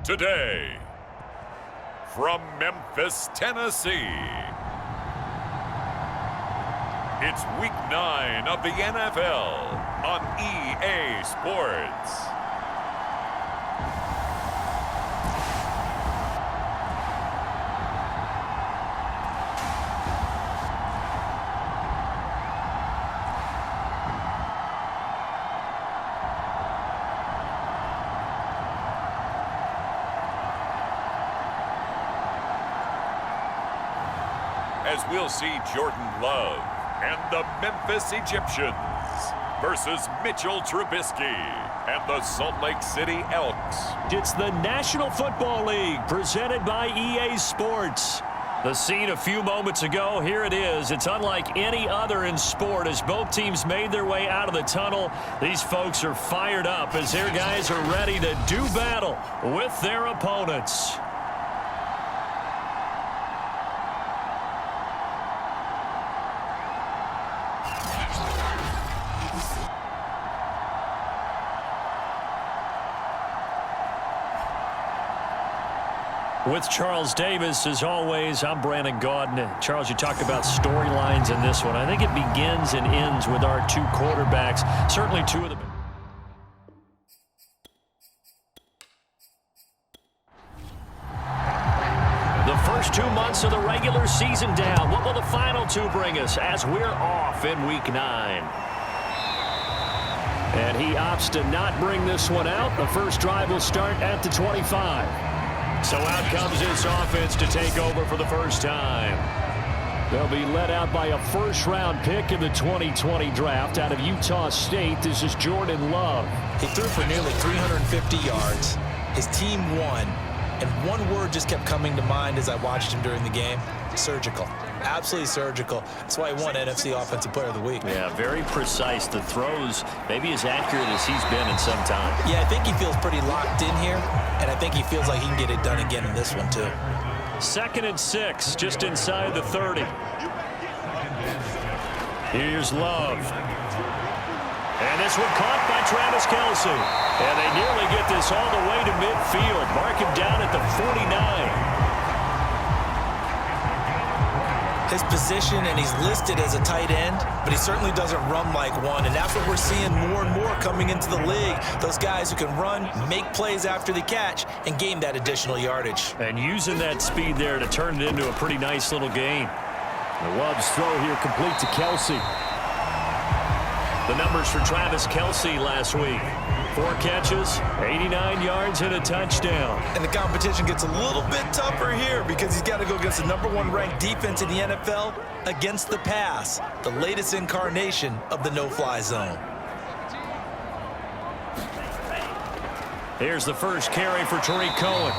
Today, from Memphis, Tennessee, it's Week 9 of the NFL on EA Sports. As we'll see Jordan Love and the Memphis Egyptians versus Mitchell Trubisky and the Salt Lake City Elks. It's the National Football League presented by EA Sports. The scene a few moments ago, here it is. It's unlike any other in sport as both teams made their way out of the tunnel. These folks are fired up as their guys are ready to do battle with their opponents. With Charles Davis, as always, I'm Brandon Gaudin. Charles, you talk about storylines in this one. I think it begins and ends with our two quarterbacks. Certainly two of them. The first 2 months of the regular season down. What will the final two bring us as we're off in Week 9? And he opts to not bring this one out. The first drive will start at the 25. So out comes this offense to take over for the first time. They'll be led out by a first-round pick in the 2020 draft out of Utah State. This is Jordan Love. He threw for nearly 350 yards. His team won. And one word just kept coming to mind as I watched him during the game. Surgical. Absolutely surgical. That's why he won NFC Offensive Player of the Week. Yeah, very precise. The throws maybe as accurate as he's been in some time. Yeah, I think he feels pretty locked in here, and I think he feels like he can get it done again in this one, too. 2nd and 6, just inside the 30. Here's Love. And this one caught by Travis Kelce. And they nearly get this all the way to midfield. Mark him down at the 49. His position, and he's listed as a tight end, but he certainly doesn't run like one, and that's what we're seeing more and more coming into the league. Those guys who can run, make plays after the catch, and gain that additional yardage. And using that speed there to turn it into a pretty nice little gain. The Love's throw here complete to Kelce. The numbers for Travis Kelce last week. 4 catches, 89 yards, and a touchdown. And the competition gets a little bit tougher here because he's got to go against the #1 ranked defense in the NFL against the pass, the latest incarnation of the no-fly zone. Here's the first carry for Tariq Cohen.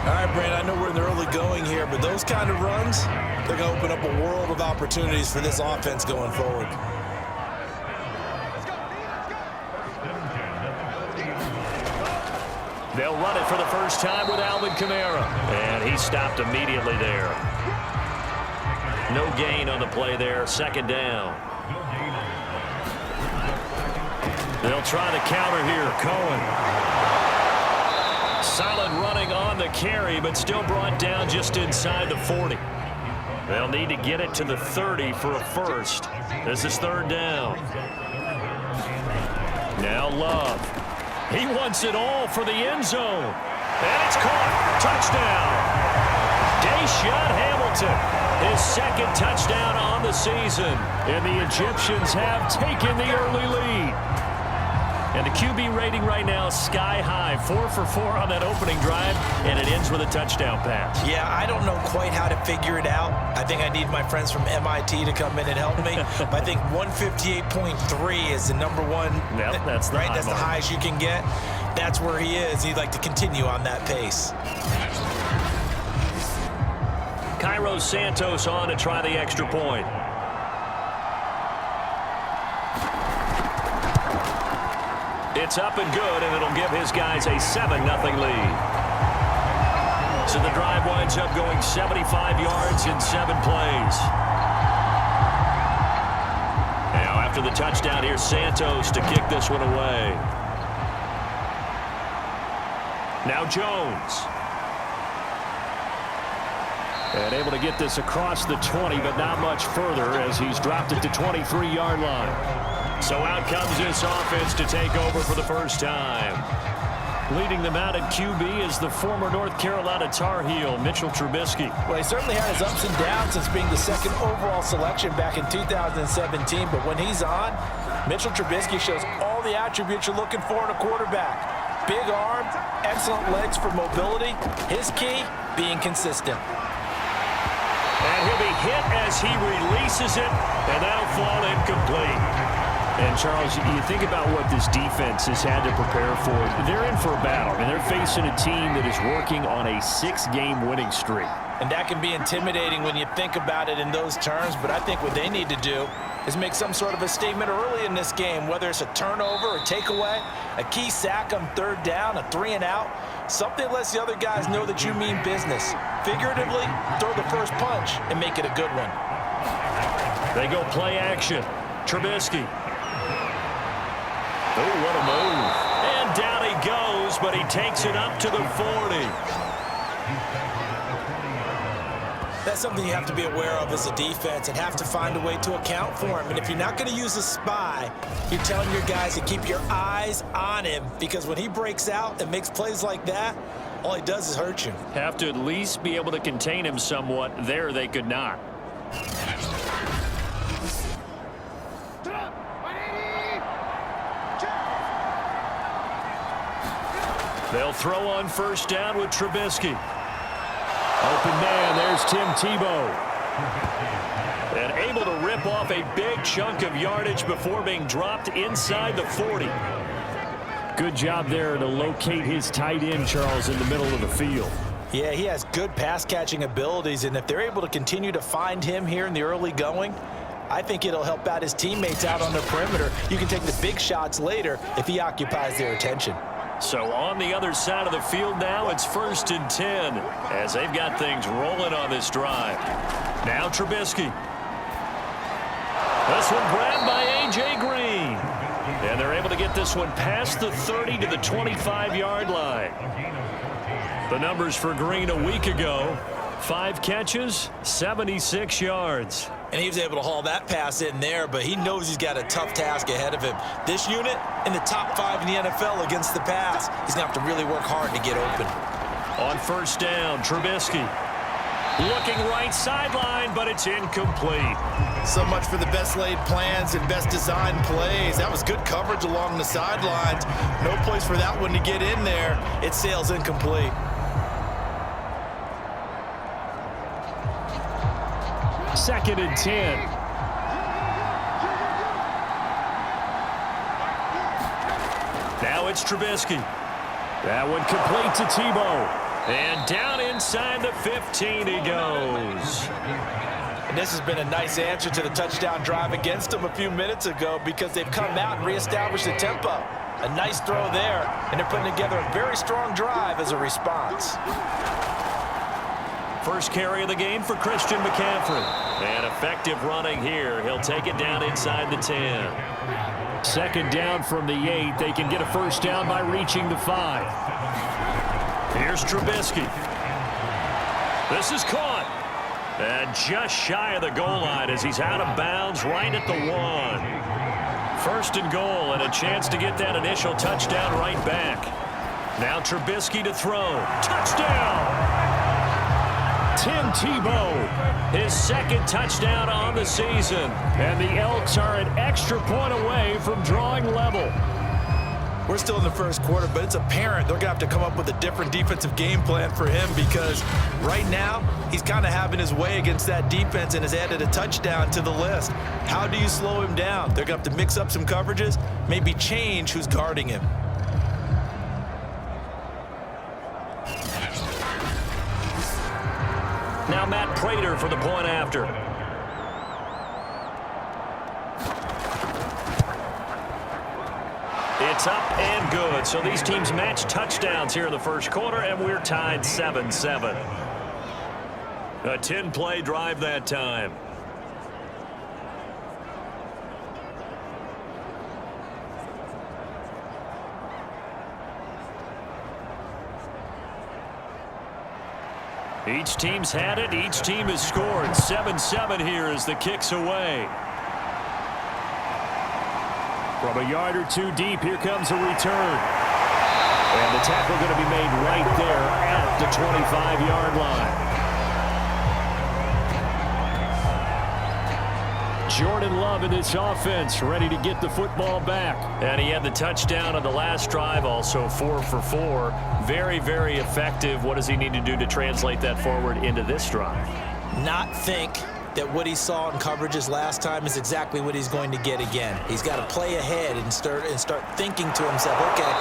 All right, Brandon, I know we're in the early going here, but those kind of runs, they're going to open up a world of opportunities for this offense going forward. They'll run it for the first time with Alvin Kamara. And he stopped immediately there. No gain on the play there. 2nd down. They'll try the counter here. Cohen. Solid running on the carry, but still brought down just inside the 40. They'll need to get it to the 30 for a first. This is 3rd down. Now Love. He wants it all for the end zone. And it's caught. Touchdown. Deshaun Hamilton. His 2nd touchdown on the season. And the Egyptians have taken the early lead. And the QB rating right now sky high. 4 for 4 on that opening drive. And it ends with a touchdown pass. Yeah, I don't know quite how to figure it out. I think I need my friends from MIT to come in and help me. But I think 158.3 is the #1. Yep, that's the right. high That's mark. the highest you can get. That's where he is. He'd like to continue on that pace. Cairo Santos on to try the extra point. It's up and good, and it'll give his guys a 7-0 lead. So the drive winds up going 75 yards in 7 plays. Now after the touchdown, here's Santos to kick this one away. Now Jones. And able to get this across the 20, but not much further as he's dropped it to 23-yard line. So out comes this offense to take over for the first time. Leading them out at QB is the former North Carolina Tar Heel, Mitchell Trubisky. Well, he certainly had his ups and downs since being the second overall selection back in 2017. But when he's on, Mitchell Trubisky shows all the attributes you're looking for in a quarterback. Big arm, excellent legs for mobility. His key, being consistent. And he'll be hit as he releases it, and that'll fall incomplete. And, Charles, you think about what this defense has had to prepare for. They're in for a battle, and they're facing a team that is working on a 6-game winning streak. And that can be intimidating when you think about it in those terms, but I think what they need to do is make some sort of a statement early in this game, whether it's a turnover, a takeaway, a key sack on third down, a 3-and-out, something that lets the other guys know that you mean business. Figuratively, throw the first punch and make it a good one. They go play action. Trubisky. Oh, what a move. And down he goes, but he takes it up to the 40. That's something you have to be aware of as a defense and have to find a way to account for him. And if you're not going to use a spy, you're telling your guys to keep your eyes on him, because when he breaks out and makes plays like that, all he does is hurt you. Have to at least be able to contain him somewhat. There they could not. They'll throw on first down with Trubisky. Open man, there's Tim Tebow. And able to rip off a big chunk of yardage before being dropped inside the 40. Good job there to locate his tight end, Charles, in the middle of the field. Yeah, he has good pass-catching abilities, and if they're able to continue to find him here in the early going, I think it'll help out his teammates out on the perimeter. You can take the big shots later if he occupies their attention. So on the other side of the field now, it's 1st and 10 as they've got things rolling on this drive. Now Trubisky. This one grabbed by A.J. Green. And they're able to get this one past the 30 to the 25-yard line. The numbers for Green a week ago, 5 catches, 76 yards. And he was able to haul that pass in there, but he knows he's got a tough task ahead of him. This unit in the top 5 in the NFL against the pass. He's going to have to really work hard to get open. On first down, Trubisky. Looking right sideline, but it's incomplete. So much for the best laid plans and best designed plays. That was good coverage along the sidelines. No place for that one to get in there. It sails incomplete. Second and 10. Now it's Trubisky. That one complete to Tebow. And down inside the 15 he goes. And this has been a nice answer to the touchdown drive against them a few minutes ago, because they've come out and reestablished the tempo. A nice throw there, and they're putting together a very strong drive as a response. First carry of the game for Christian McCaffrey. And effective running here. He'll take it down inside the 10. Second down from the 8. They can get a first down by reaching the 5. Here's Trubisky. This is caught. And just shy of the goal line as he's out of bounds right at the 1. First and goal, and a chance to get that initial touchdown right back. Now Trubisky to throw. Touchdown! Tim Tebow, his second touchdown on the season. And the Elks are an extra point away from drawing level. We're still in the first quarter, but it's apparent they're going to have to come up with a different defensive game plan for him, because right now he's kind of having his way against that defense and has added a touchdown to the list. How do you slow him down? They're going to have to mix up some coverages, maybe change who's guarding him. Now Matt Prater for the point after. It's up and good. So these teams match touchdowns here in the first quarter, and we're tied 7-7. A 10-play drive that time. Each team's had it. Each team has scored. 7-7 here as the kick's away. From a yard or two deep, here comes a return. And the tackle going to be made right there at the 25-yard line. Jordan Love in this offense, ready to get the football back. And he had the touchdown on the last drive, also 4 for 4. Very, very effective. What does he need to do to translate that forward into this drive? Not think that what he saw in coverages last time is exactly what he's going to get again. He's got to play ahead and start thinking to himself, okay,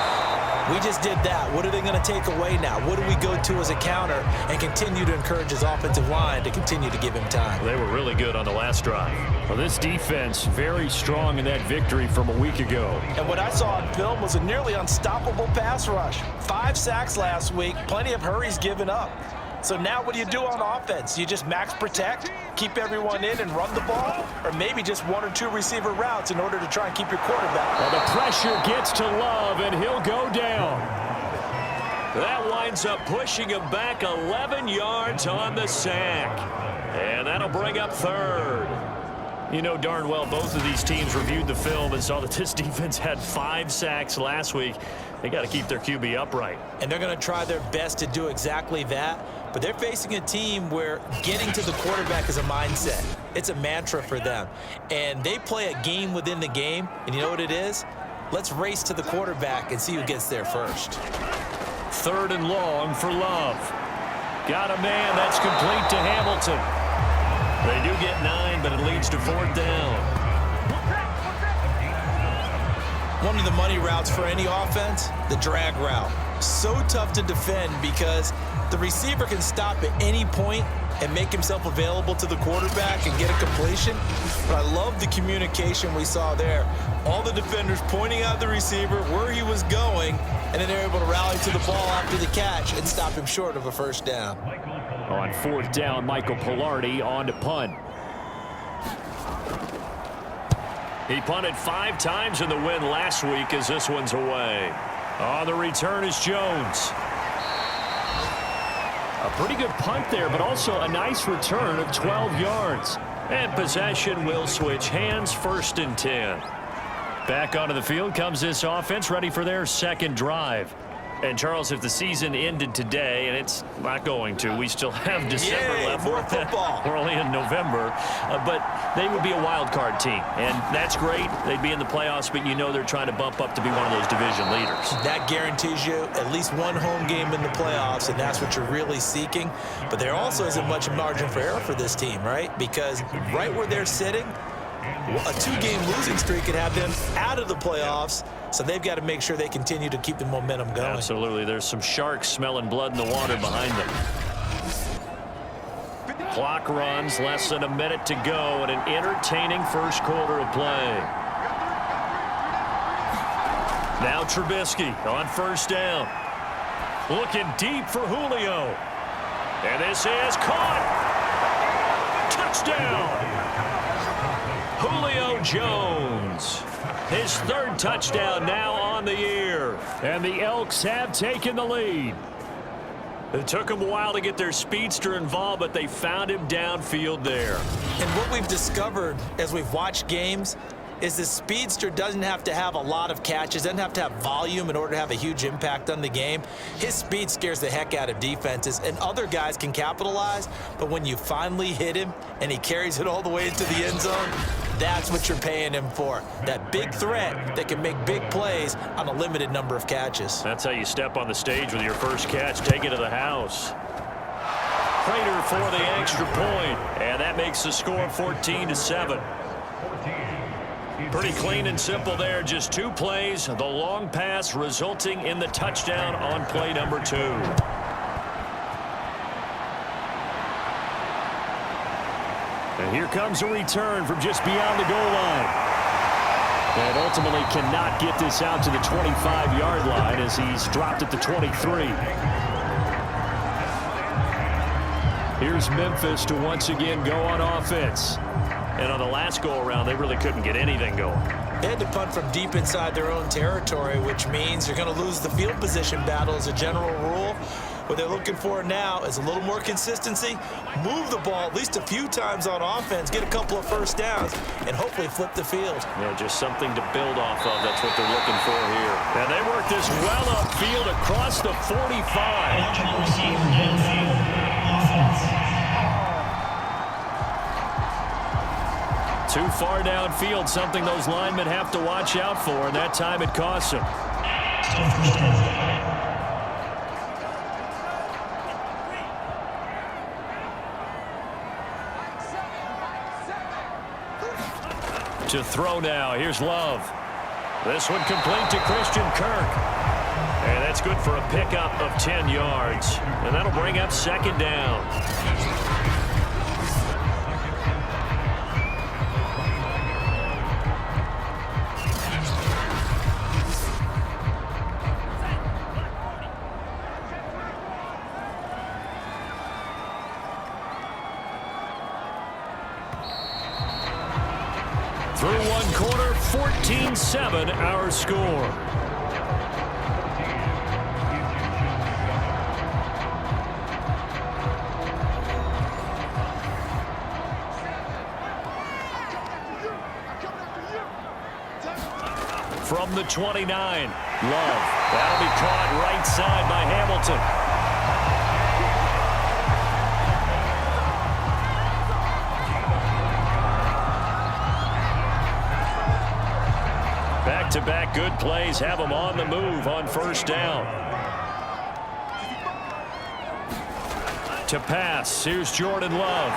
we just did that. What are they going to take away now? What do we go to as a counter? And continue to encourage his offensive line to continue to give him time. They were really good on the last drive. Well, this defense very strong in that victory from a week ago. And what I saw on film was a nearly unstoppable pass rush. 5 sacks last week, plenty of hurries given up. So now what do you do on offense? You just max protect, keep everyone in and run the ball, or maybe just 1 or 2 receiver routes in order to try and keep your quarterback. Well, the pressure gets to Love, and he'll go down. That winds up pushing him back 11 yards on the sack. And that'll bring up 3rd. You know darn well both of these teams reviewed the film and saw that this defense had 5 sacks last week. They got to keep their QB upright. And they're going to try their best to do exactly that. But they're facing a team where getting to the quarterback is a mindset. It's a mantra for them. And they play a game within the game. And you know what it is? Let's race to the quarterback and see who gets there first. 3rd and long for Love. Got a man that's complete to Hamilton. They do get 9, but it leads to 4th down. One of the money routes for any offense, the drag route. So tough to defend because the receiver can stop at any point and make himself available to the quarterback and get a completion. But I love the communication we saw there. All the defenders pointing out the receiver, where he was going, and then they're able to rally to the ball after the catch and stop him short of a 1st down. On 4th down, Michael Pilardi on to punt. He punted 5 times in the win last week as this one's away. On the return is Jones. A pretty good punt there, but also a nice return of 12 yards. And possession will switch hands, 1st and 10. Back onto the field comes this offense, ready for their 2nd drive. And, Charles, if the season ended today, and it's not going to, we still have December left. More football. We're only in November. But they would be a wild card team. And that's great. They'd be in the playoffs, but you know they're trying to bump up to be one of those division leaders. That guarantees you at least 1 home game in the playoffs, and that's what you're really seeking. But there also isn't much margin for error for this team, right? Because right where they're sitting, a 2-game losing streak could have them out of the playoffs, so they've got to make sure they continue to keep the momentum going. Absolutely. There's some sharks smelling blood in the water behind them. Clock runs, less than a minute to go, and an entertaining 1st quarter of play. Now Trubisky on 1st down. Looking deep for Julio. And this is caught. Touchdown. Julio Jones, his 3rd touchdown now on the year. And the Elks have taken the lead. It took them a while to get their speedster involved, but they found him downfield there. And what we've discovered as we've watched games is the speedster doesn't have to have a lot of catches, doesn't have to have volume in order to have a huge impact on the game. His speed scares the heck out of defenses, and other guys can capitalize, but when you finally hit him and he carries it all the way into the end zone, that's what you're paying him for. That big threat that can make big plays on a limited number of catches. That's how you step on the stage with your first catch. Take it to the house. Prater for the extra point, and that makes the score 14-7. Pretty clean and simple there. Just 2 plays. The long pass resulting in the touchdown on play number 2. And here comes a return from just beyond the goal line. And ultimately cannot get this out to the 25-yard line as he's dropped at the 23. Here's Memphis to once again go on offense. And on the last go-around, they really couldn't get anything going. They had to punt from deep inside their own territory, which means you're going to lose the field position battle as a general rule. What they're looking for now is a little more consistency, move the ball at least a few times on offense, get a couple of first downs, and hopefully flip the field. Yeah, just something to build off of. That's what they're looking for here. And they work this well upfield across the 45. Too far downfield, something those linemen have to watch out for, and that time it costs them. To throw now. Here's Love. This one complete to Christian Kirk. And that's good for a pickup of 10 yards. And that'll bring up second down. Through one quarter, 14-7 our score. From the 29, Love. That'll be caught right side by Hamilton. Back-to-back good plays have them on the move on first down. To pass, here's Jordan Love.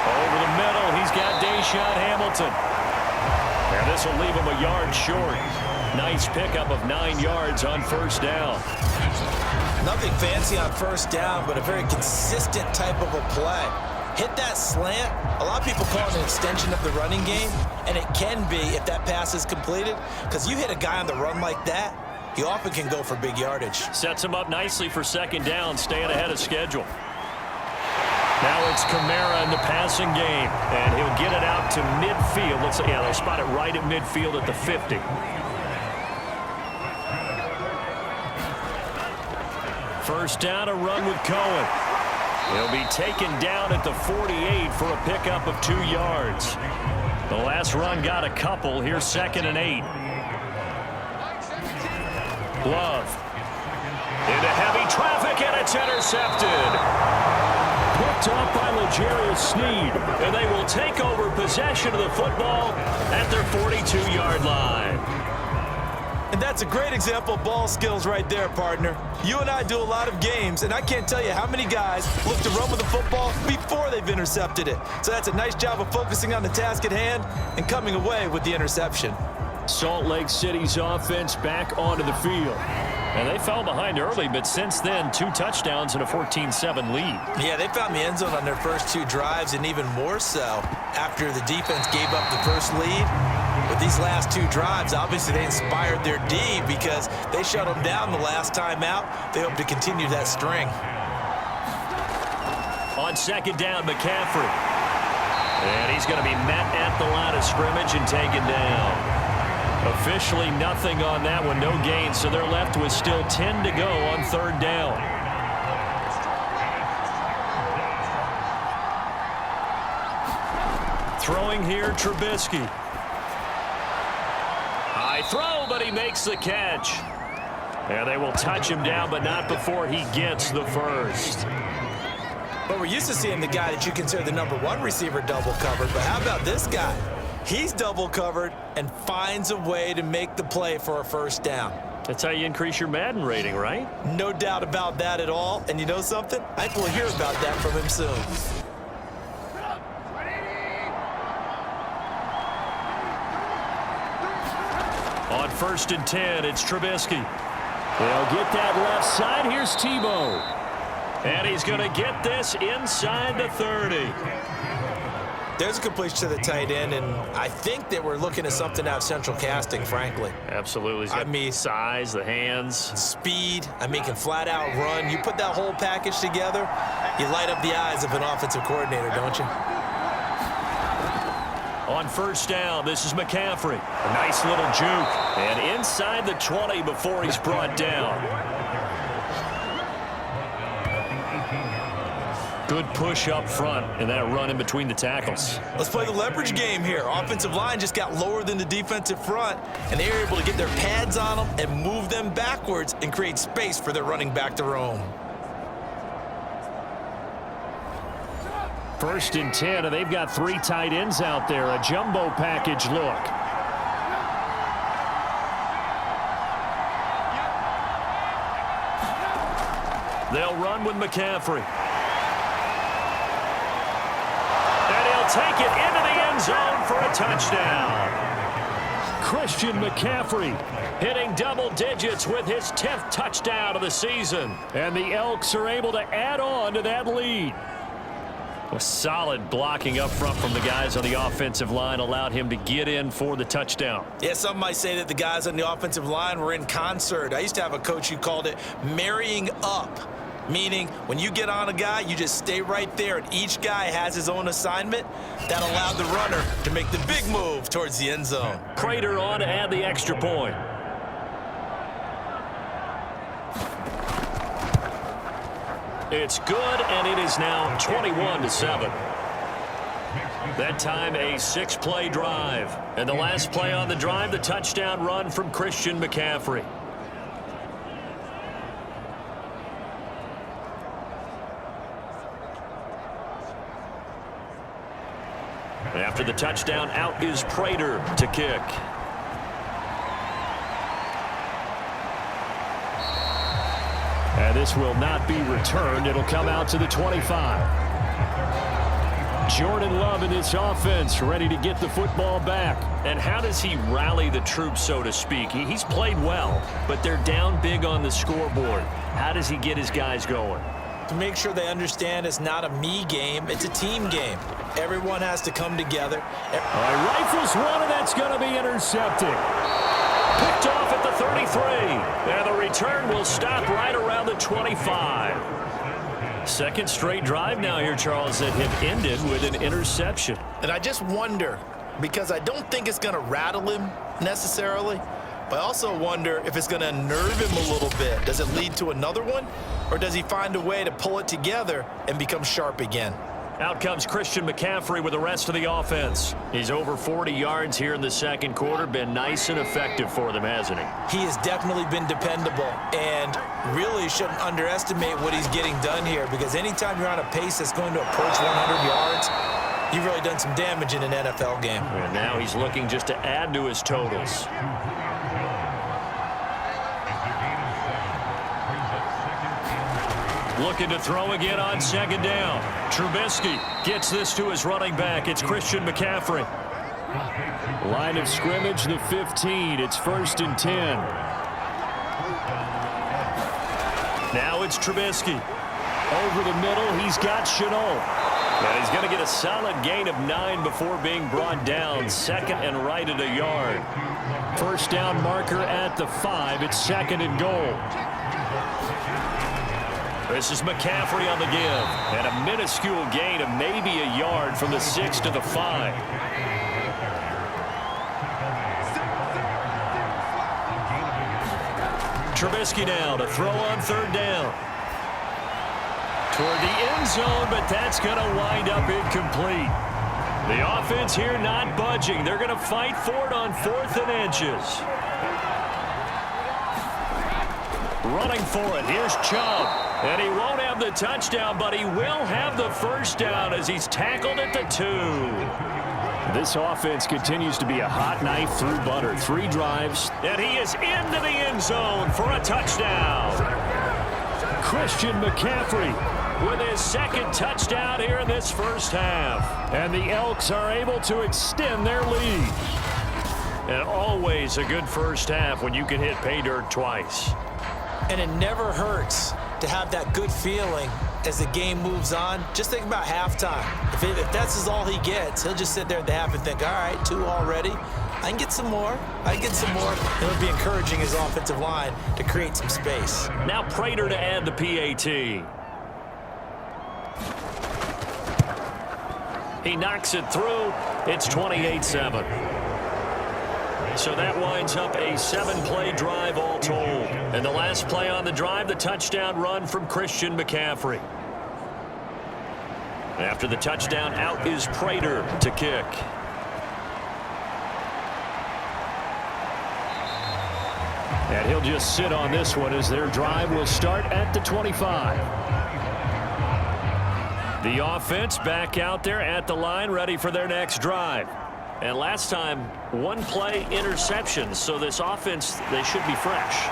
Over the middle, he's got Deshaun Hamilton. And this will leave him a yard short. Nice pickup of 9 yards on first down. Nothing fancy on first down, but a very consistent type of a play. Hit that slant. A lot of people call it an extension of the running game, and it can be if that pass is completed, because you hit a guy on the run like that, he often can go for big yardage. Sets him up nicely for second down, staying ahead of schedule. Now it's Kamara in the passing game, and he'll get it out to midfield. Yeah, they'll spot it right at midfield at the 50. First down, a run with Cohen. He'll be taken down at the 48 for a pickup of 2 yards. The last run got a couple. Here's 2nd and 8. Love. Into heavy traffic, and it's intercepted. Picked up by L'Jarius Sneed, and they will take over possession of the football at their 42-yard line. And that's a great example of ball skills right there, partner. You and I do a lot of games, and I can't tell you how many guys look to run with the football before they've intercepted it. So that's a nice job of focusing on the task at hand and coming away with the interception. Salt Lake City's offense back onto the field. And they fell behind early, but since then, 2 touchdowns and a 14-7 lead. Yeah, they found the end zone on their first 2 drives, and even more so after the defense gave up the first lead. With these last 2 drives, obviously they inspired their D because they shut them down the last time out. They hope to continue that string. On second down, McCaffrey. And he's going to be met at the line of scrimmage and taken down. Officially nothing on that one, no gain, so they're left with still 10 to go on third down. Throwing here, Trubisky. High throw, but he makes the catch. And they will touch him down, but not before he gets the first. But we're used to seeing the guy that you consider the #1 receiver double covered, but how about this guy? He's double covered and finds a way to make the play for a first down. That's how you increase your Madden rating, right? No doubt about that at all. And you know something? I think we'll hear about that from him soon. On 1st and 10, it's Trubisky. They'll get that left side. Here's Tebow. And he's going to get this inside the 30. There's a completion to the tight end, and I think that we're looking at something out of central casting, frankly. Absolutely. I mean, size, the hands. Speed. I mean, can flat out run. You put that whole package together, you light up the eyes of an offensive coordinator, don't you? On first down, this is McCaffrey. A nice little juke. And inside the 20 before he's brought down. Good push up front and that run in between the tackles. Let's play the leverage game here. Offensive line just got lower than the defensive front, and they were able to get their pads on them and move them backwards and create space for their running back to roam. 1st and 10, and they've got 3 tight ends out there. A jumbo package look. They'll run with McCaffrey. And he'll take it into the end zone for a touchdown. Christian McCaffrey hitting double digits with his 10th touchdown of the season. And the Elks are able to add on to that lead. A solid blocking up front from the guys on the offensive line allowed him to get in for the touchdown. Yeah, some might say that the guys on the offensive line were in concert. I used to have a coach who called it marrying up, meaning when you get on a guy, you just stay right there, and each guy has his own assignment. That allowed the runner to make the big move towards the end zone. Prater on to add the extra point. It's good, and it is now 21-7. That time, a 6-play drive. And the last play on the drive, the touchdown run from Christian McCaffrey. After the touchdown, out is Prater to kick. And this will not be returned. It'll come out to the 25. Jordan Love in this offense, ready to get the football back. And how does he rally the troops, so to speak? He's played well, but they're down big on the scoreboard. How does he get his guys going? To make sure they understand it's not a me game, it's a team game. Everyone has to come together. All right, rifles one, and that's going to be intercepted. Picked off at the 33. And the return will stop right around the 25. Second straight drive now here, Charles, that have ended with an interception. And I just wonder, because I don't think it's going to rattle him necessarily, but I also wonder if it's going to unnerve him a little bit. Does it lead to another one, or does he find a way to pull it together and become sharp again? Out comes Christian McCaffrey with the rest of the offense. He's over 40 yards here in the second quarter. Been nice and effective for them, hasn't he? He has definitely been dependable, and really shouldn't underestimate what he's getting done here, because anytime you're on a pace that's going to approach 100 yards, you've really done some damage in an NFL game. And now he's looking just to add to his totals. Looking to throw again on second down. Trubisky gets this to his running back. It's Christian McCaffrey. Line of scrimmage, the 15. It's 1st and 10. Now it's Trubisky. Over the middle, he's got Chenault. And he's going to get a solid gain of 9 before being brought down. Second and right at a yard. First down marker at the 5. It's 2nd and goal. This is McCaffrey on the give. And a minuscule gain of maybe a yard from the 6 to the 5. Trubisky now to throw on 3rd down. Toward the end zone, but that's going to wind up incomplete. The offense here not budging. They're going to fight for it on 4th and inches. Running for it. Here's Chubb. And he won't have the touchdown, but he will have the first down as he's tackled at the 2. This offense continues to be a hot knife through butter. 3 drives. And he is into the end zone for a touchdown. Christian McCaffrey with his 2nd touchdown here in this first half. And the Elks are able to extend their lead. And always a good first half when you can hit pay dirt twice. And it never hurts to have that good feeling as the game moves on. Just think about halftime. If that's all he gets, he'll just sit there at the half and think, all right, 2 already. I can get some more. I can get some more. And it'll be encouraging his offensive line to create some space. Now Prater to add the PAT. He knocks it through. It's 28-7. So that winds up a 7-play drive all told. And the last play on the drive, the touchdown run from Christian McCaffrey. After the touchdown, out is Prater to kick. And he'll just sit on this one as their drive will start at the 25. The offense back out there at the line, ready for their next drive. And last time, one-play interception, so this offense, they should be fresh.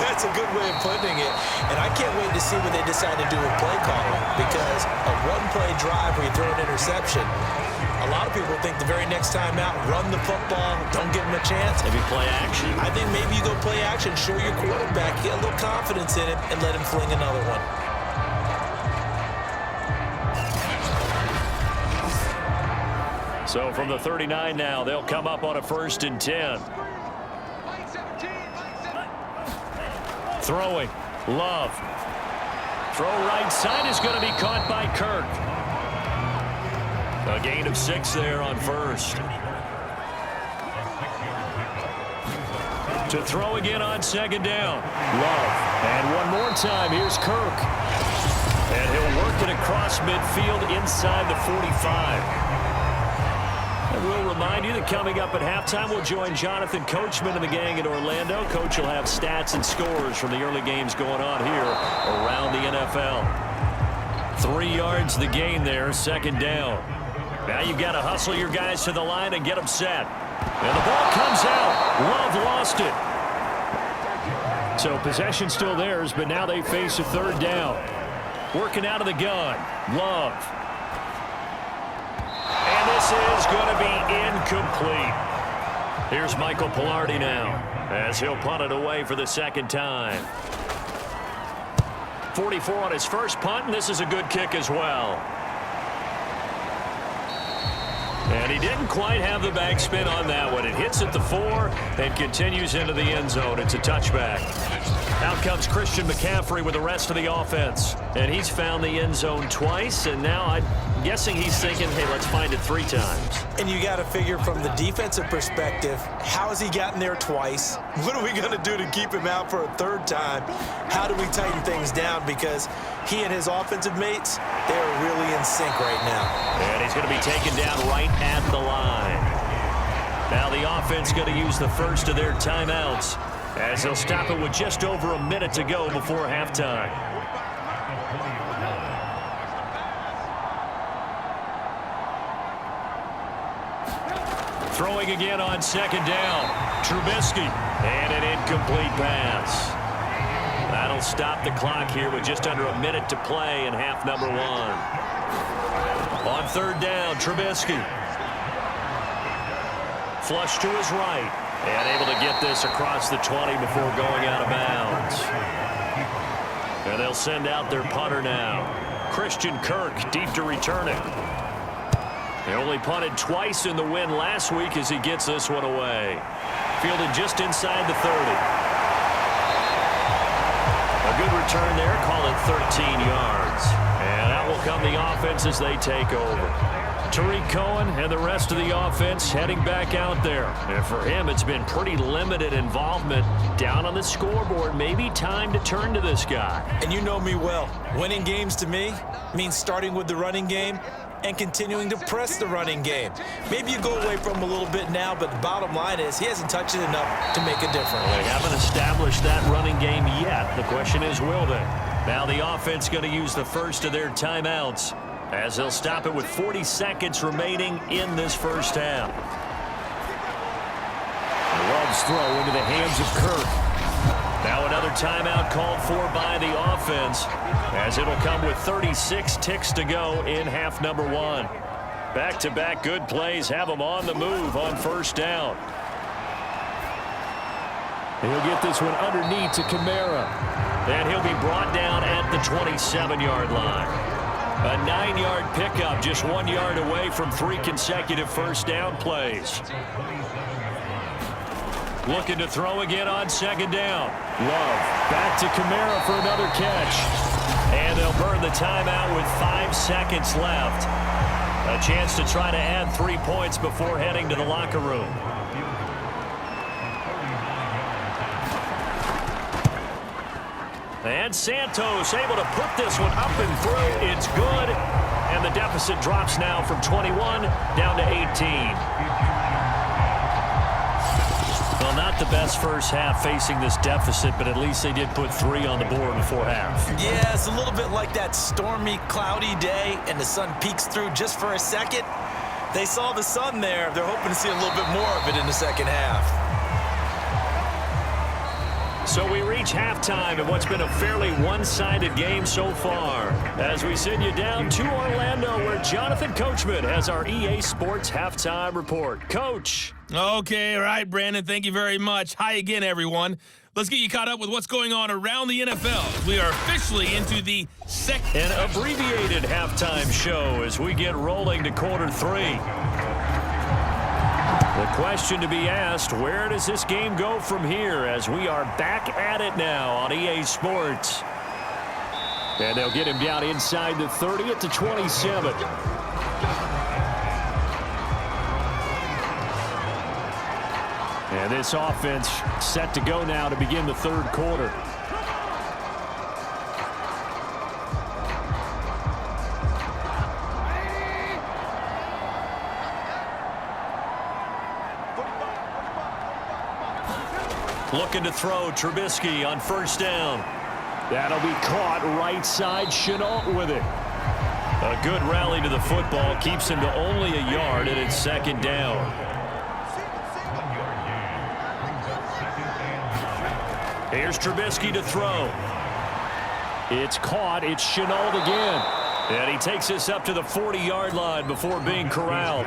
That's a good way of putting it. And I can't wait to see what they decide to do with play calling, because a one-play drive where you throw an interception, a lot of people think the very next time out, run the football, don't give them a chance. Maybe play action. I think maybe you go play action, show your quarterback, get a little confidence in him, and let him fling another one. So from the 39 now, they'll come up on a 1st and 10. Throwing. Love. Throw right side is going to be caught by Kirk. A gain of 6 there on 1st. To throw again on 2nd down. Love. And one more time, here's Kirk. And he'll work it across midfield inside the 45. And we'll remind you that coming up at halftime, we'll join Jonathan Coachman and the gang in Orlando. Coach will have stats and scores from the early games going on here around the NFL. 3 yards the gain there, 2nd down. Now you've got to hustle your guys to the line and get them set. And the ball comes out. Love lost it. So possession still theirs, but now they face a 3rd down. Working out of the gun. Love. And this is going to be incomplete. Here's Michael Pilardi now as he'll punt it away for the 2nd time. 44 on his first punt, and this is a good kick as well. And he didn't quite have the backspin on that one. It hits at the 4 and continues into the end zone. It's a touchback. Out comes Christian McCaffrey with the rest of the offense. And he's found the end zone twice, and now I'm guessing he's thinking, hey, let's find it 3 times. And you got to figure from the defensive perspective, how has he gotten there twice? What are we going to do to keep him out for a 3rd time? How do we tighten things down? Because he and his offensive mates, they're really in sync right now. And he's going to be taken down right at the line. Now the offense going to use the first of their timeouts as they'll stop it with just over a minute to go before halftime. Throwing again on 2nd down. Trubisky. And an incomplete pass. That'll stop the clock here with just under a minute to play in half number 1. On 3rd down, Trubisky. Flush to his right. And able to get this across the 20 before going out of bounds. And they'll send out their punter now. Christian Kirk deep to return it. He only punted twice in the win last week as he gets this one away. Fielded just inside the 30. A good return there, call it 13 yards. And out will come the offense as they take over. Tariq Cohen and the rest of the offense heading back out there. And for him, it's been pretty limited involvement down on the scoreboard. Maybe time to turn to this guy. And you know me well. Winning games to me means starting with the running game and continuing to press the running game. Maybe you go away from him a little bit now, but the bottom line is he hasn't touched it enough to make a difference. They haven't established that running game yet. The question is, will they? Now the offense going to use the first of their timeouts as they'll stop it with 40 seconds remaining in this first half. Love's throw into the hands of Kirk. Now another timeout called for by the offense as it'll come with 36 ticks to go in half number 1. Back-to-back good plays have them on the move on 1st down. He'll get this one underneath to Kamara. And he'll be brought down at the 27-yard line. A 9-yard pickup, just 1 yard away from 3 consecutive first down plays. Looking to throw again on 2nd down. Love back to Kamara for another catch. And they'll burn the timeout with 5 seconds left. A chance to try to add 3 points before heading to the locker room. And Santos able to put this one up and through. It's good. And the deficit drops now from 21 down to 18. Well, not the best first half facing this deficit, but at least they did put 3 on the board before half. Yeah, it's a little bit like that stormy, cloudy day, and the sun peeks through just for a second. They saw the sun there. They're hoping to see a little bit more of it in the second half. So we reach halftime in what's been a fairly one-sided game so far. As we send you down to Orlando, where Jonathan Coachman has our EA Sports Halftime Report. Coach. Okay, all right, Brandon, thank you very much. Hi again, everyone. Let's get you caught up with what's going on around the NFL. We are officially into the second. An abbreviated halftime show as we get rolling to quarter 3. The question to be asked, where does this game go from here as we are back at it now on EA Sports? And they'll get him down inside the 30 at the 27. And this offense set to go now to begin the third quarter. Looking to throw, Trubisky on first down. That'll be caught right side, Chenault with it. A good rally to the football keeps him to only a yard, and it's second down. Here's Trubisky to throw. It's caught. It's Chenault again. And he takes this up to the 40-yard line before being corralled.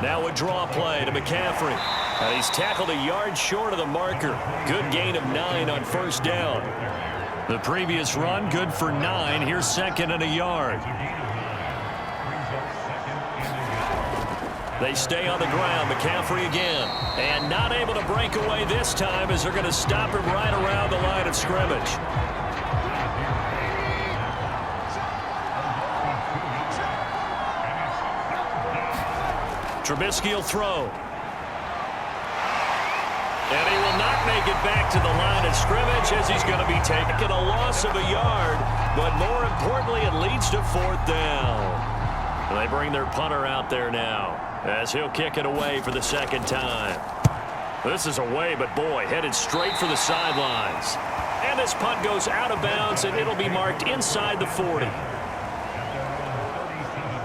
Now a draw play to McCaffrey. And he's tackled a yard short of the marker. Good gain of 9 on first down. The previous run, good for 9. Here's second and a yard. They stay on the ground. McCaffrey again. And not able to break away this time as they're going to stop him right around the line of scrimmage. Trubisky will throw. And he will not make it back to the line of scrimmage as he's going to be taking a loss of a yard. But more importantly, it leads to fourth down. And they bring their punter out there now as he'll kick it away for the second time. This is away, but boy, headed straight for the sidelines. And this punt goes out of bounds, and it'll be marked inside the 40.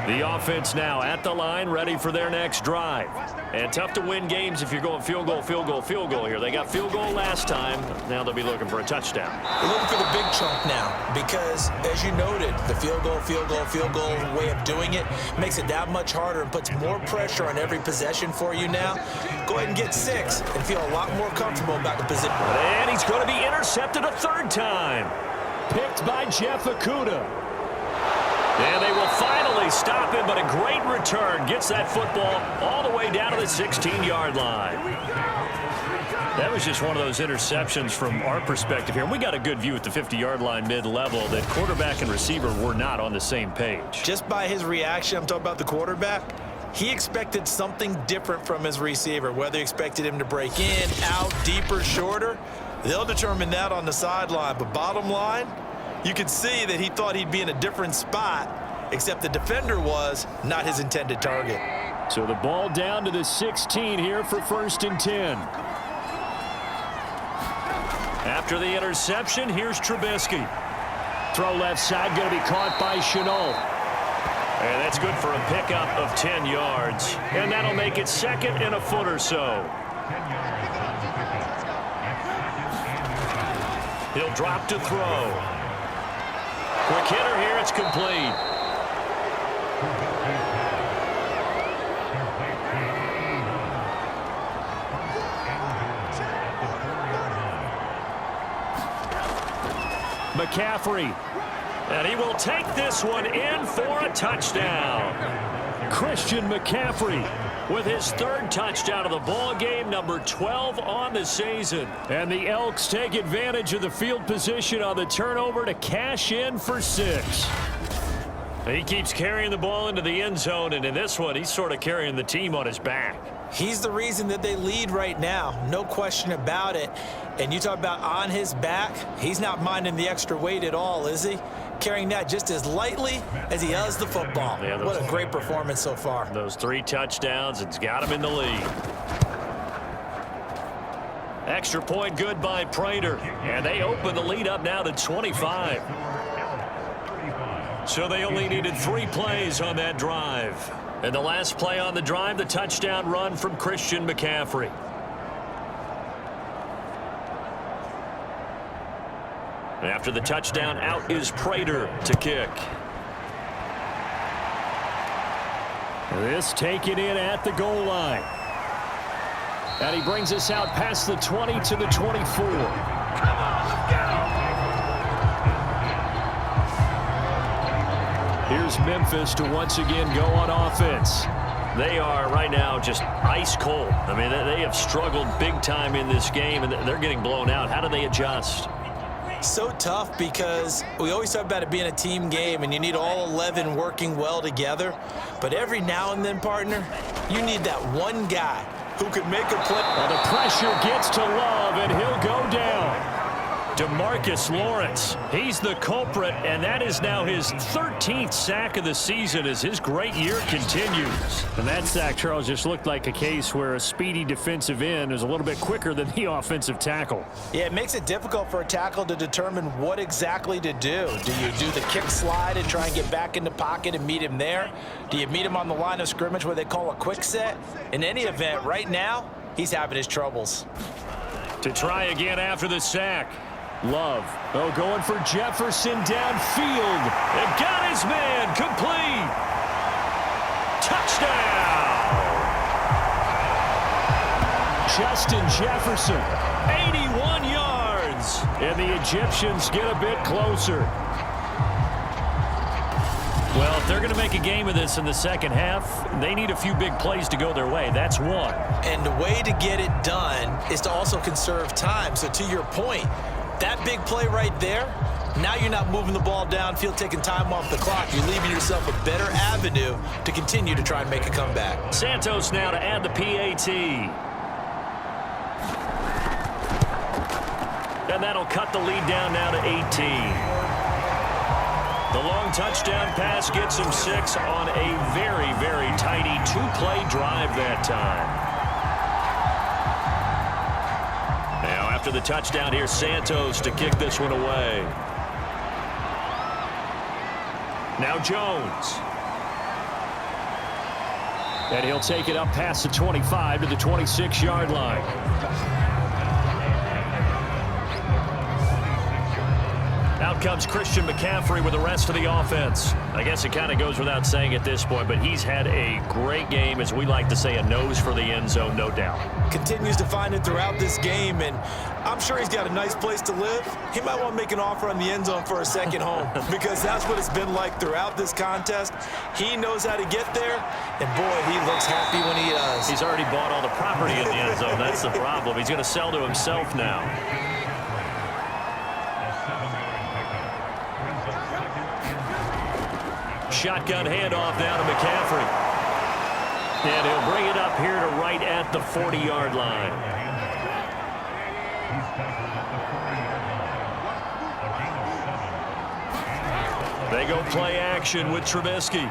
The offense now at the line, ready for their next drive. And tough to win games if you're going field goal, field goal, field goal here. They got field goal last time. Now they'll be looking for a touchdown. They're looking for the big chunk now because, as you noted, the field goal way of doing it makes it that much harder and puts more pressure on every possession for you now. Go ahead and get 6 and feel a lot more comfortable about the position. And he's going to be intercepted a third time. Picked by Jeff Okudah. And they will finally stop him, but a great return gets that football all the way down to the 16-yard line. That was just one of those interceptions from our perspective here. And we got a good view at the 50-yard line mid-level that quarterback and receiver were not on the same page. Just by his reaction, I'm talking about the quarterback, he expected something different from his receiver. Whether he expected him to break in, out, deeper, shorter, they'll determine that on the sideline. But bottom line, you could see that he thought he'd be in a different spot, except the defender was not his intended target. So the ball down to the 16 here for 1st and 10. After the interception, here's Trubisky. Throw left side, going to be caught by Chenault. And that's good for a pickup of 10 yards. And that'll make it second and a foot or so. He'll drop to throw. Quick hitter here, it's complete. McCaffrey. And he will take this one in for a touchdown. Christian McCaffrey with his 3rd touchdown of the ball game, number 12 on the season. And the Elks take advantage of the field position on the turnover to cash in for 6. He keeps carrying the ball into the end zone, and in this one, he's sort of carrying the team on his back. He's the reason that they lead right now. No question about it. And you talk about on his back, he's not minding the extra weight at all, is he? Carrying that just as lightly as he does the football. Yeah, what a great performance so far. Those 3 touchdowns, it's got him in the lead. Extra point good by Prater. And they open the lead up now to 25. So they only needed 3 plays on that drive. And the last play on the drive, the touchdown run from Christian McCaffrey. After the touchdown, out is Prater to kick. This taken in at the goal line. And he brings us out past the 20 to the 24. Here's Memphis to once again go on offense. They are right now just ice cold. I mean, they have struggled big time in this game, and they're getting blown out. How do they adjust? So tough because we always talk about it being a team game and you need all 11 working well together. But every now and then, partner, you need that one guy who could make a play. Well, the pressure gets to Love, and he'll go down. DeMarcus Lawrence, he's the culprit, and that is now his 13th sack of the season as his great year continues. And that sack, Charles, just looked like a case where a speedy defensive end is a little bit quicker than the offensive tackle. Yeah, it makes it difficult for a tackle to determine what exactly to do. Do you do the kick slide and try and get back in the pocket and meet him there? Do you meet him on the line of scrimmage where they call a quick set? In any event, right now, he's having his troubles. To try again after the sack. Love, going for Jefferson downfield. And got his man, complete. Touchdown! Justin Jefferson, 81 yards. And the Egyptians get a bit closer. Well, if they're going to make a game of this in the second half, they need a few big plays to go their way. That's one. And the way to get it done is to also conserve time. So to your point, that big play right there, now you're not moving the ball downfield, taking time off the clock. You're leaving yourself a better avenue to continue to try and make a comeback. Santos now to add the PAT. And that'll cut the lead down now to 18. The long touchdown pass gets him 6 on a very, very tidy 2-play drive that time. After the touchdown, here's Santos to kick this one away. Now Jones. And he'll take it up past the 25 to the 26-yard line. Out comes Christian McCaffrey with the rest of the offense. I guess it kind of goes without saying at this point, but he's had a great game, as we like to say, a nose for the end zone, no doubt. Continues to find it throughout this game, and I'm sure he's got a nice place to live. He might want to make an offer on the end zone for a second home because that's what it's been like throughout this contest. He knows how to get there, and boy, he looks happy when he does. He's already bought all the property in the end zone. That's the problem. He's going to sell to himself now. Shotgun handoff now to McCaffrey. And he'll bring it up here to right at the 40-yard line. They go play action with Trubisky.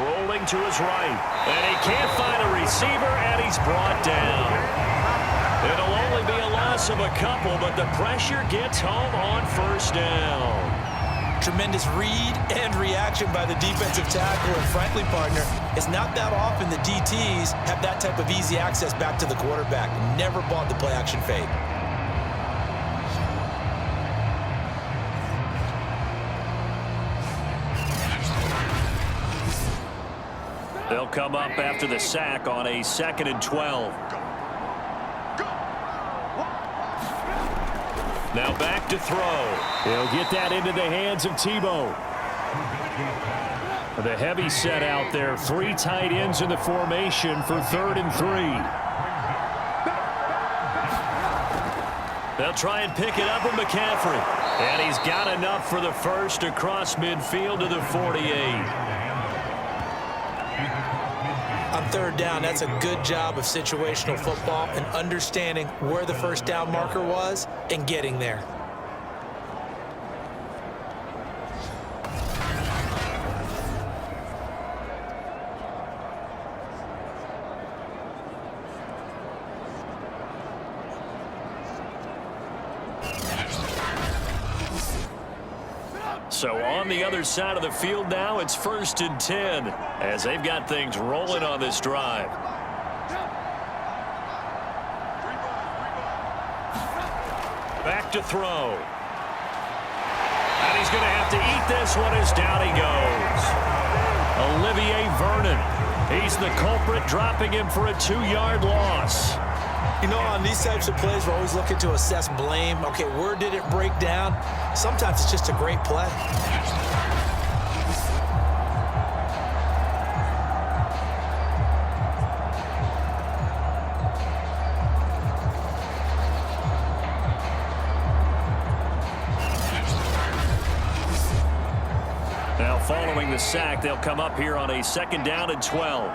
Rolling to his right. And he can't find a receiver, and he's brought down. It'll only be a loss of a couple, but the pressure gets home on first down. Tremendous read and reaction by the defensive tackle, and frankly, partner, it's not that often the DTs have that type of easy access back to the quarterback. Never bought the play action fade. They'll come up after the sack on a 2nd and 12. Now back to throw. He'll get that into the hands of Tebow. The heavy set out there. 3 tight ends in the formation for 3rd and 3. They'll try and pick it up with McCaffrey. And he's got enough for the first across midfield to the 48. I'm third down, that's a good job of situational football and understanding where the first down marker was and getting there. So on the other side of the field now, it's 1st and 10 as they've got things rolling on this drive. Back to throw. And he's going to have to eat this one as down he goes. Olivier Vernon. He's the culprit, dropping him for a 2-yard loss. You know, on these types of plays, we're always looking to assess blame. Okay, where did it break down? Sometimes it's just a great play. Now, following the sack, they'll come up here on a 2nd down and 12.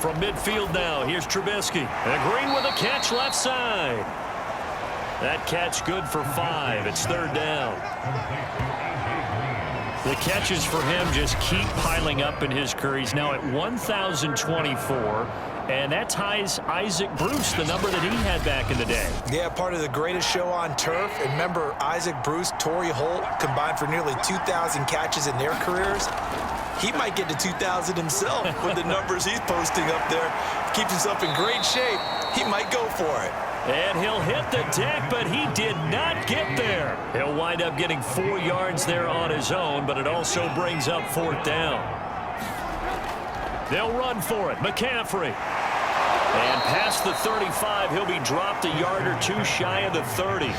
From midfield now, here's Trubisky. And Green with a catch left side. That catch good for 5. It's 3rd down. The catches for him just keep piling up in his career. He's now at 1,024. And that ties Isaac Bruce, the number that he had back in the day. Yeah, part of the greatest show on turf. And remember, Isaac Bruce, Torrey Holt combined for nearly 2,000 catches in their careers. He might get to 2,000 himself with the numbers he's posting up there. Keeps himself in great shape. He might go for it. And he'll hit the deck, but he did not get there. He'll wind up getting 4 yards there on his own, but it also brings up 4th down. They'll run for it. McCaffrey. And past the 35, he'll be dropped a yard or 2 shy of the 30.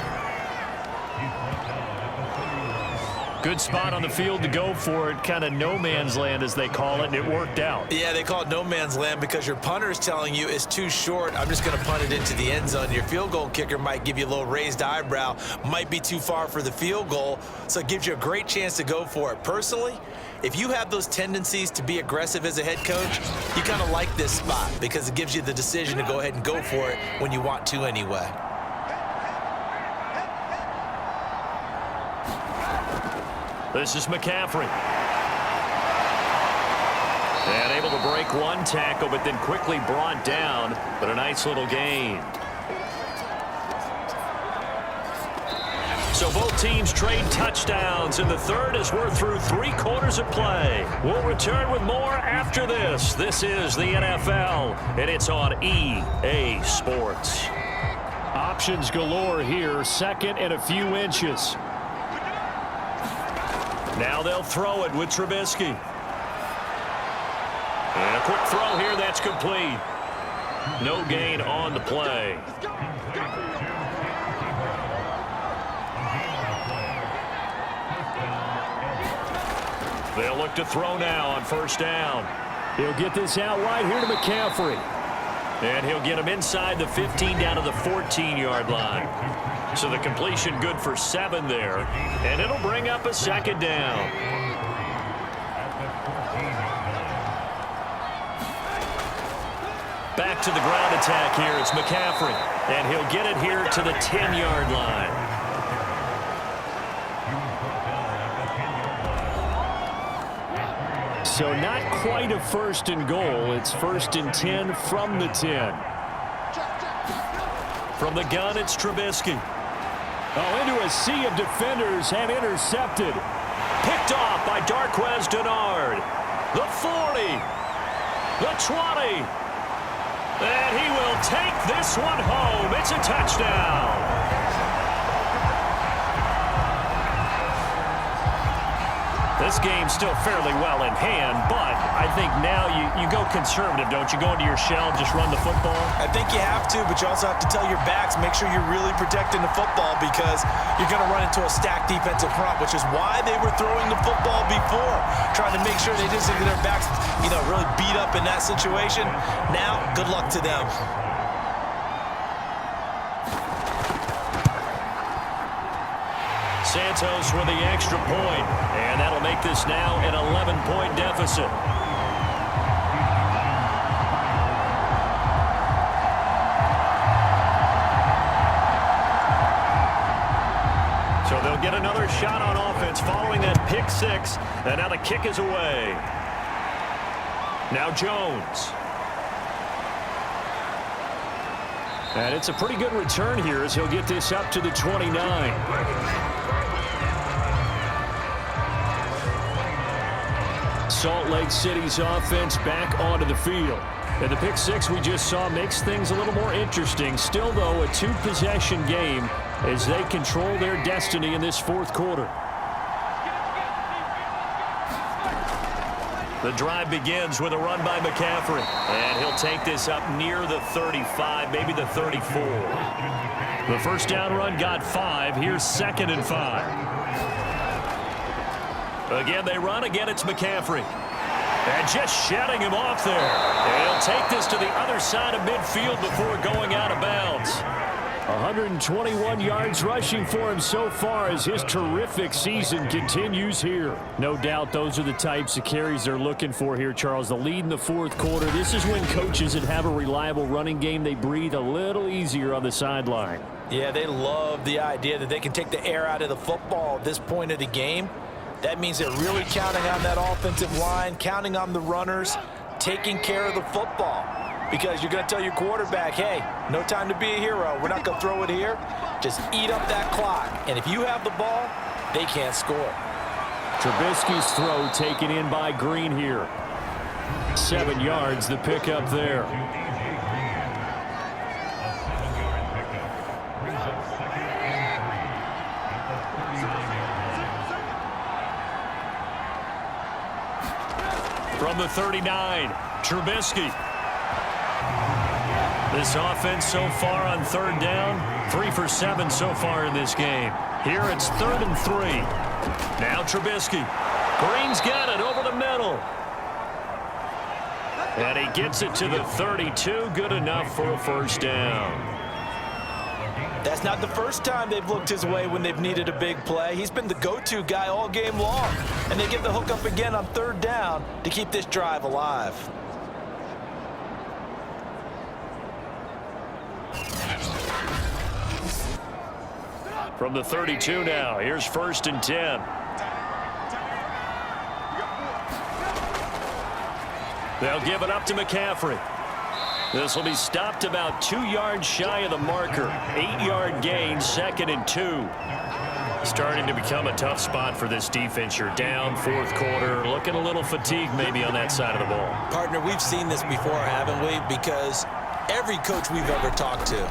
Good spot on the field to go for it. Kind of no man's land, as they call it, and it worked out. Yeah, they call it no man's land because your punter is telling you it's too short. I'm just going to punt it into the end zone. Your field goal kicker might give you a little raised eyebrow, might be too far for the field goal, so it gives you a great chance to go for it. Personally, if you have those tendencies to be aggressive as a head coach, you kind of like this spot because it gives you the decision to go ahead and go for it when you want to anyway. This is McCaffrey. And able to break 1 tackle, but then quickly brought down. But a nice little gain. So both teams trade touchdowns in the 3rd as we're through 3 quarters of play. We'll return with more after this. This is the NFL, and it's on EA Sports. Options galore here. 2nd and a few inches. Now they'll throw it with Trubisky. And a quick throw here, that's complete. No gain on the play. They'll look to throw now on 1st down. He'll get this out right here to McCaffrey. And he'll get him inside the 15 down to the 14-yard line. So the completion good for 7 there. And it'll bring up a 2nd down. Back to the ground attack here. It's McCaffrey. And he'll get it here to the 10-yard line. So not quite a 1st and goal. It's 1st and 10 from the 10. From the gun, it's Trubisky. Oh, into a sea of defenders and intercepted. Picked off by Darquez Denard. The 40. The 20. And he will take this one home. It's a touchdown. This game's still fairly well in hand, but I think now you go conservative, don't you? Go into your shell, just run the football? I think you have to, but you also have to tell your backs, make sure you're really protecting the football because you're going to run into a stacked defensive front, which is why they were throwing the football before, trying to make sure they didn't get their backs, really beat up in that situation. Now, good luck to them. Santos with the extra point, and that'll make this now an 11-point deficit. They'll get another shot on offense following that pick six. And now the kick is away. Now Jones. And it's a pretty good return here as he'll get this up to the 29. Salt Lake City's offense back onto the field. And the pick six we just saw makes things a little more interesting. Still, though, a two-possession game as they control their destiny in this fourth quarter. The drive begins with a run by McCaffrey. And he'll take this up near the 35, maybe the 34. The first down run got 5. Here's 2nd and 5. Again, they run. Again, it's McCaffrey. And just shutting him off there. And he'll take this to the other side of midfield before going out of bounds. 121 yards rushing for him so far as his terrific season continues here. No doubt those are the types of carries they're looking for here, Charles. The lead in the fourth quarter. This is when coaches that have a reliable running game, they breathe a little easier on the sideline. Yeah, they love the idea that they can take the air out of the football at this point of the game. That means they're really counting on that offensive line, counting on the runners, taking care of the football. Because you're going to tell your quarterback, hey, no time to be a hero. We're not going to throw it here. Just eat up that clock. And if you have the ball, they can't score. Trubisky's throw taken in by Green here. 7 yards, the pickup there. From the 39, Trubisky. This offense so far on third down, 3 for 7 so far in this game. Here it's 3rd and 3. Now Trubisky. Green's got it over the middle. And he gets it to the 32. Good enough for a first down. That's not the first time they've looked his way when they've needed a big play. He's been the go-to guy all game long. And they give the hook up again on third down to keep this drive alive. From the 32 now, here's 1st and 10. They'll give it up to McCaffrey. This will be stopped about 2 yards shy of the marker. 8-yard gain, 2nd and 2. Starting to become a tough spot for this defense. You're down, fourth quarter, looking a little fatigued maybe on that side of the ball. Partner, we've seen this before, haven't we? Because every coach we've ever talked to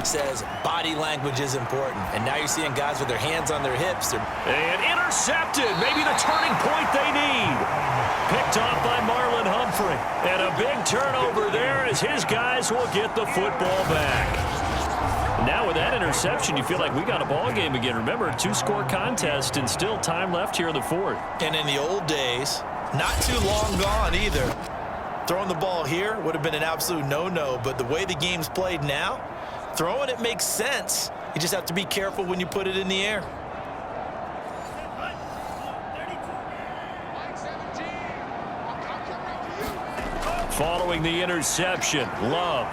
says body language is important. And now you're seeing guys with their hands on their hips. And intercepted. Maybe the turning point they need. Picked off by Marlon Humphrey. And a big turnover there as his guys will get the football back. Now with that interception, you feel like we got a ball game again. Remember, a 2-score contest and still time left here in the fourth. And in the old days, not too long gone either. Throwing the ball here would have been an absolute no-no, but the way the game's played now, throwing it makes sense. You just have to be careful when you put it in the air. Following the interception, Love.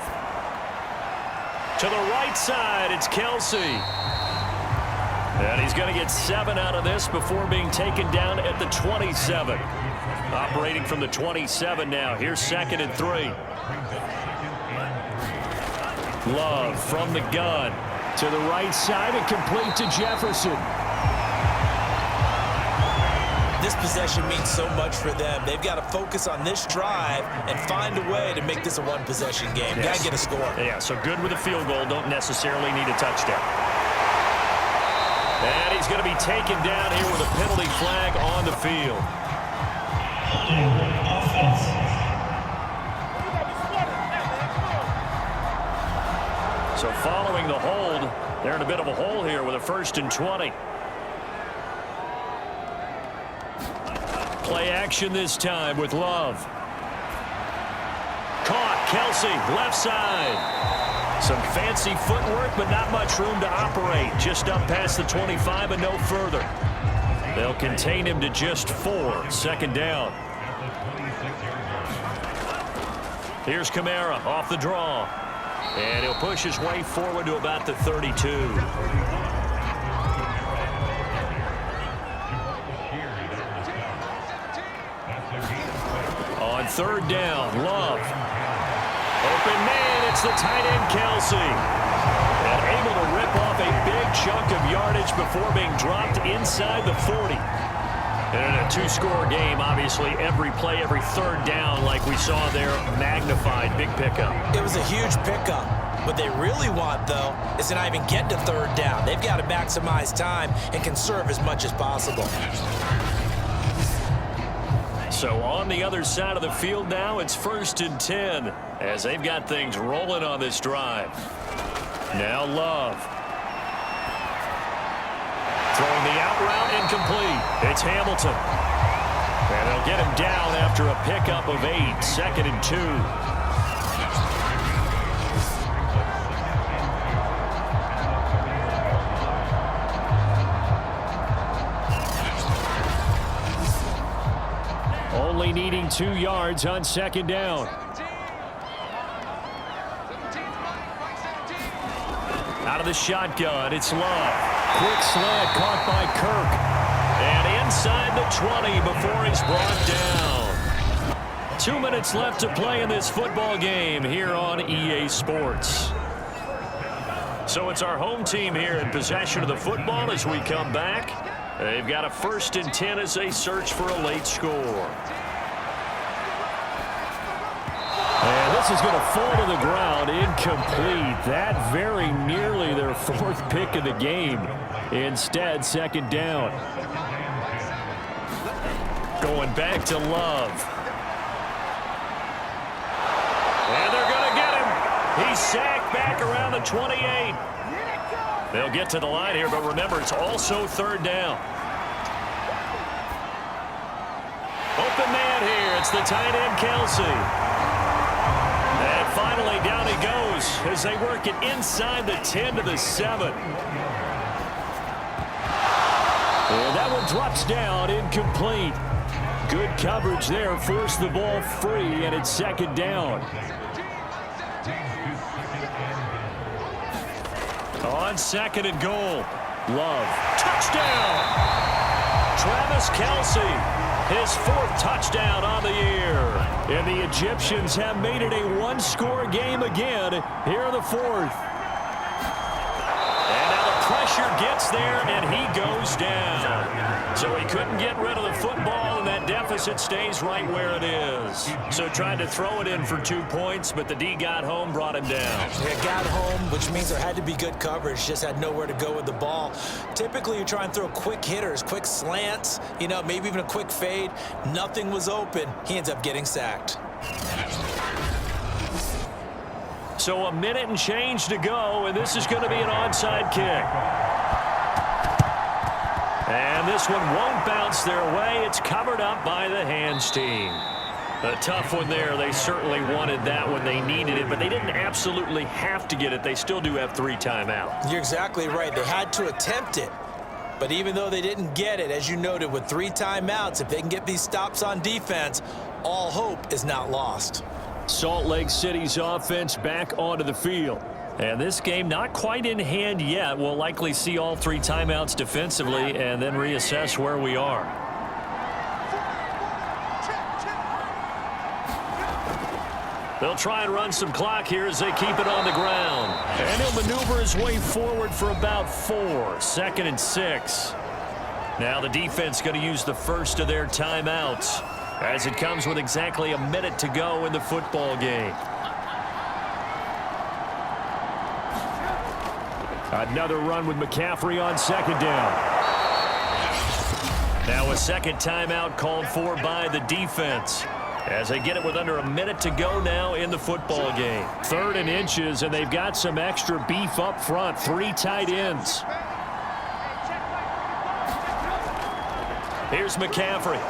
To the right side, it's Kelsey. And he's going to get 7 out of this before being taken down at the 27. Operating from the 27 now. Here's 2nd and 3. Love from the gun. To the right side and complete to Jefferson. This possession means so much for them. They've got to focus on this drive and find a way to make this a one-possession game. Yes. Got to get a score. Yeah, so good with a field goal. Don't necessarily need a touchdown. And he's going to be taken down here with a penalty flag on the field. So following the hold, they're in a bit of a hole here with a 1st and 20. Play action this time with Love. Caught, Kelsey, left side. Some fancy footwork, but not much room to operate. Just up past the 25 and no further. They'll contain him to just 4. 2nd down. Here's Kamara off the draw. And he'll push his way forward to about the 32. 3rd down. Love. Open man, it's the tight end Kelsey. And able to rip off a big chunk of yardage before being dropped inside the 40. And in a 2-score game, obviously every play, every 3rd down, like we saw there, magnified. Big pickup. It was a huge pickup. What they really want, though, is to not even get to 3rd down. They've got to maximize time and conserve as much as possible. So on the other side of the field now, it's 1st and 10 as they've got things rolling on this drive. Now Love. Throwing the out route incomplete. It's Hamilton. And they'll get him down after a pickup of 8. 2nd and 2. Only needing 2 yards on 2nd down. Out of the shotgun, it's Love. Quick slant caught by Kirk. And inside the 20 before he's brought down. 2 minutes left to play in this football game here on EA Sports. So it's our home team here in possession of the football as we come back. They've got a 1st and 10 as they search for a late score. And this is going to fall to the ground, incomplete. That very nearly their 4th pick of the game. Instead, 2nd down. Going back to Love. And they're going to get him. He's sacked back around the 28. They'll get to the line here, but remember, it's also 3rd down. Open man here. It's the tight end, Kelsey. And finally, down he goes as they work it inside the 10 to the 7. And that one drops down, incomplete. Good coverage there, forced the ball free, and it's 2nd down. On 2nd and goal, Love. Touchdown! Travis Kelsey. His 4th touchdown on the year. And the Egyptians have made it a 1-score game again here in the 4th. And now the pressure gets there, and he goes down. So he couldn't get rid of the football, and that deficit stays right where it is. So tried to throw it in for 2 points, but the D got home, brought him down. Yeah, got home, which means there had to be good coverage. Just had nowhere to go with the ball. Typically, you try and throw quick hitters, quick slants, maybe even a quick fade. Nothing was open. He ends up getting sacked. So a minute and change to go, and this is going to be an onside kick. And this one won't bounce their way. It's covered up by the hands team. A tough one there. They certainly wanted that when they needed it, but they didn't absolutely have to get it. They still do have 3 timeouts. You're exactly right. They had to attempt it. But even though they didn't get it, as you noted, with 3 timeouts, if they can get these stops on defense, all hope is not lost. Salt Lake City's offense back onto the field. And this game not quite in hand yet. We'll likely see all 3 timeouts defensively and then reassess where we are. They'll try and run some clock here as they keep it on the ground. And he'll maneuver his way forward for about 4. 2nd and 6. Now the defense going to use the first of their timeouts as it comes with exactly a minute to go in the football game. Another run with McCaffrey on 2nd down. Now a 2nd timeout called for by the defense as they get it with under a minute to go now in the football game. 3rd and inches, and they've got some extra beef up front. 3 tight ends. Here's McCaffrey.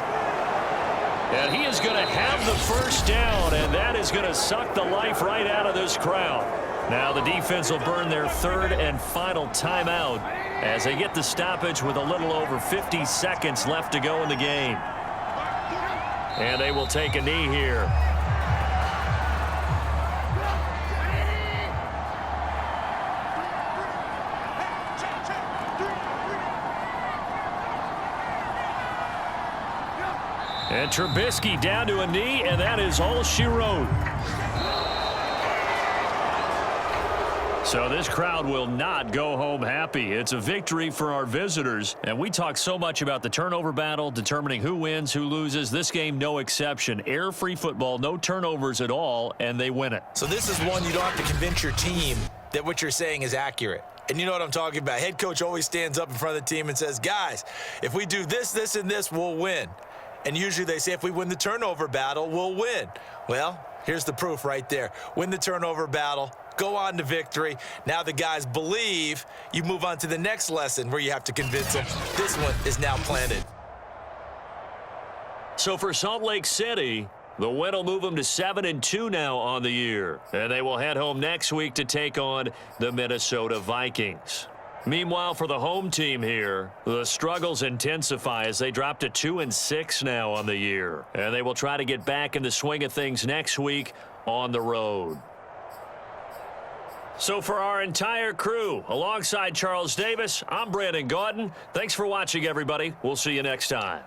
And he is going to have the 1st down, and that is going to suck the life right out of this crowd. Now the defense will burn their 3rd and final timeout as they get the stoppage with a little over 50 seconds left to go in the game. And they will take a knee here. And Trubisky down to a knee, and that is all she wrote. So this crowd will not go home happy. It's a victory for our visitors. And we talk so much about the turnover battle, determining who wins, who loses. This game, no exception. Air-free football, no turnovers at all, and they win it. So this is one you don't have to convince your team that what you're saying is accurate. And you know what I'm talking about. Head coach always stands up in front of the team and says, guys, if we do this, this, and this, we'll win. And usually they say if we win the turnover battle, we'll win. Well, here's the proof right there. Win the turnover battle. Go on to victory. Now the guys believe. You move on to the next lesson where you have to convince them. This one is now planted. So for Salt Lake City, the win will move them to 7-2 now on the year. And they will head home next week to take on the Minnesota Vikings. Meanwhile, for the home team here, the struggles intensify as they drop to 2-6 now on the year. And they will try to get back in the swing of things next week on the road. So for our entire crew, alongside Charles Davis, I'm Brandon Gaudin. Thanks for watching, everybody. We'll see you next time.